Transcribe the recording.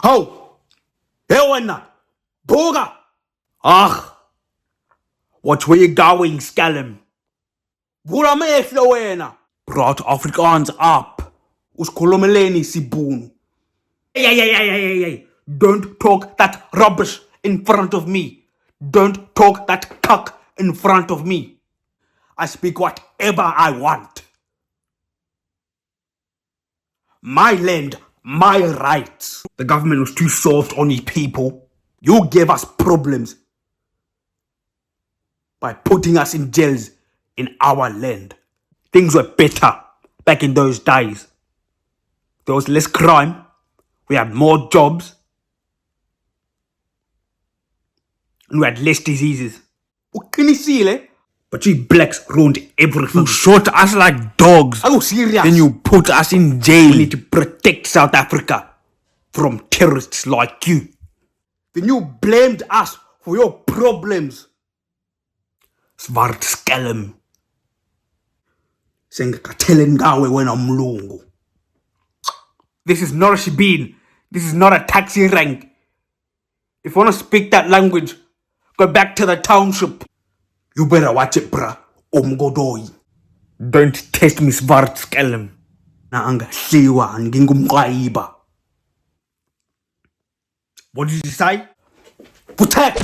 How? Hey, Boga! Ah, what were you going, Scallum? Vula mehlo wena. Brought Afrikaans up. Usikhulumeleni sibunu. Hey. Don't talk that rubbish in front of me. Don't talk that cuck in front of me. I speak whatever I want. My land, my rights. The government was too soft on its people. You gave us problems by putting us in jails in our land. Things were better back in those days. There was less crime. We had more jobs. And we had less diseases. But you blacks ruined everything. You shot us like dogs. Are you serious? Then you put us in jail. We need to protect South Africa from terrorists like you. Then you blamed us for your problems. Swart skelm. Sengikathele ngawe wena mlungu. This is not a shebeen. This is not a taxi rank. If you want to speak that language, go back to the township. You better watch it, bruh. Umgodoi. Don't test me, swart skelm. Na angahliwa ngingumqwayiba. What did you say? Protect!